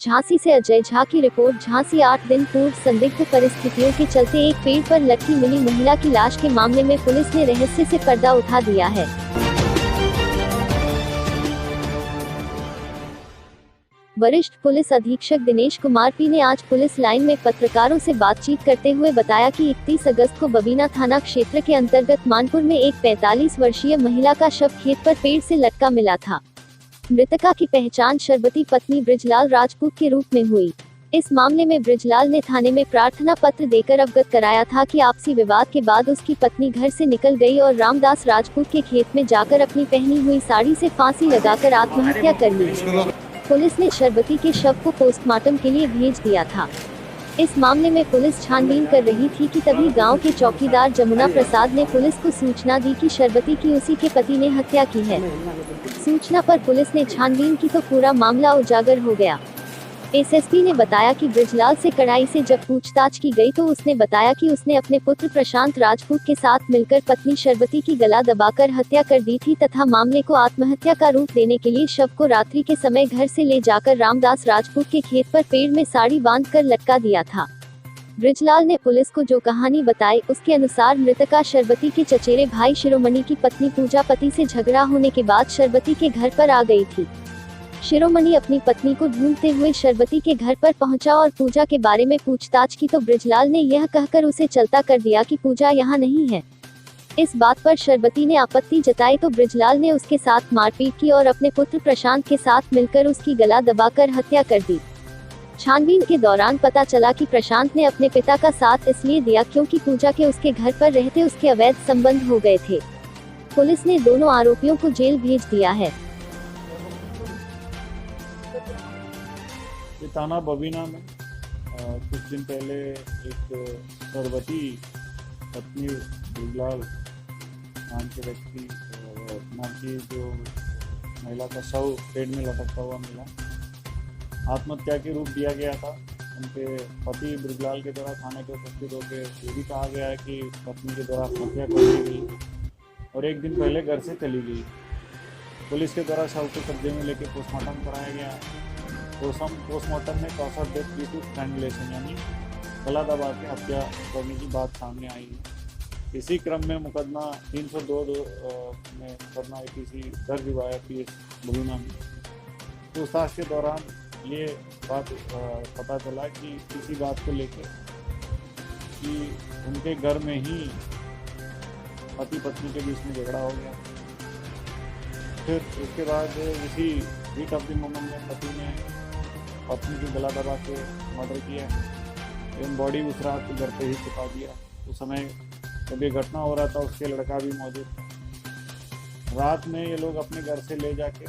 झांसी से अजय झा की रिपोर्ट। झांसी 8 दिन पूर्व संदिग्ध परिस्थितियों के चलते एक पेड़ पर लटकी मिली महिला की लाश के मामले में पुलिस ने रहस्य से पर्दा उठा दिया है। वरिष्ठ पुलिस अधीक्षक दिनेश कुमार पी ने आज पुलिस लाइन में पत्रकारों से बातचीत करते हुए बताया कि 31 अगस्त को बबीना थाना क्षेत्र के अंतर्गत मानपुर में एक 45 वर्षीय महिला का शव खेत पर पेड़ से लटका मिला था। मृतका की पहचान शरबती पत्नी बृजलाल राजपूत के रूप में हुई। इस मामले में बृजलाल ने थाने में प्रार्थना पत्र देकर अवगत कराया था कि आपसी विवाद के बाद उसकी पत्नी घर से निकल गई और रामदास राजपूत के खेत में जाकर अपनी पहनी हुई साड़ी से फांसी लगाकर आत्महत्या कर ली। पुलिस ने शरबती के शव को पोस्टमार्टम के लिए भेज दिया था। इस मामले में पुलिस छानबीन कर रही थी कि तभी गांव के चौकीदार जमुना प्रसाद ने पुलिस को सूचना दी कि शरबती की उसी के पति ने हत्या की है। सूचना पर पुलिस ने छानबीन की तो पूरा मामला उजागर हो गया। एसएसपी ने बताया कि बृजलाल से कड़ाई से जब पूछताछ की गई तो उसने बताया कि उसने अपने पुत्र प्रशांत राजपूत के साथ मिलकर पत्नी शरबती की गला दबाकर हत्या कर दी थी तथा मामले को आत्महत्या का रूप देने के लिए शव को रात्रि के समय घर से ले जाकर रामदास राजपूत के खेत पर पेड़ में साड़ी बांधकर लटका दिया था। बृजलाल ने पुलिस को जो कहानी बताई उसके अनुसार मृतका शरबती के चचेरे भाई शिरोमणि की पत्नी पूजा पति से झगड़ा होने के बाद शरबती के घर पर आ गई थी। शिरोमणि अपनी पत्नी को ढूंढते हुए शरबती के घर पर पहुंचा और पूजा के बारे में पूछताछ की तो बृजलाल ने यह कहकर उसे चलता कर दिया कि पूजा यहाँ नहीं है। इस बात पर शरबती ने आपत्ति जताई तो बृजलाल ने उसके साथ मारपीट की और अपने पुत्र प्रशांत के साथ मिलकर उसकी गला दबाकर हत्या कर दी। छानबीन के दौरान पता चला कि प्रशांत ने अपने पिता का साथ इसलिए दिया क्योंकि पूजा के उसके घर पर रहते उसके अवैध संबंध हो गए थे। पुलिस ने दोनों आरोपियों को जेल भेज दिया है। थाना बबीना में कुछ दिन पहले एक शरबती पत्नी बृजलाल नाम के व्यक्ति नाम की जो महिला का शव पेड़ में लटकता हुआ मिला। आत्महत्या के रूप दिया गया था। उनके पति बृजलाल के द्वारा थाने पे उपस्थित होकर ये भी कहा गया है कि पत्नी के द्वारा हत्या कर दी गई और एक दिन पहले घर से चली गई। पुलिस के द्वारा शव को कब्जे में लेकर पोस्टमार्टम कराया गया। पोस्टमार्टम में cause of death due to strangulation यानी गला दबा के हत्या करने की बात सामने आई है। इसी क्रम में मुकदमा 302 में मुकदमा APC दर्ज हुआ है PS बबीना में। पूछताछ के दौरान ये बात पता चला कि किसी बात को लेकर कि उनके घर में ही पति पत्नी के बीच में झगड़ा हो गया। फिर उसके बाद इसी हीट ऑफ द मोमेंट में पति ने पत्नी की गला दबा के मर्डर किया एवं बॉडी उस रात घर पे ही छुपा दिया। उस समय जब ये घटना हो रहा था उसके लड़का भी मौजूद था। रात में ये लोग अपने घर से ले जाके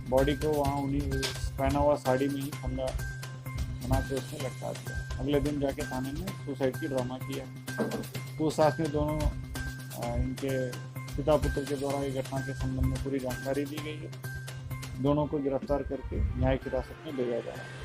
बॉडी को वहाँ उन्हीं पहना हुआ साड़ी में ही फंदा बना के उसमें लटका दिया। अगले दिन जाके थाने में सुसाइड की ड्रामा किया। पूछताछ में दोनों इनके पिता पुत्र के द्वारा ये घटना के संबंध में पूरी जानकारी दी गई है। दोनों को गिरफ्तार करके न्यायिक हिरासत में भेजा जा रहा है।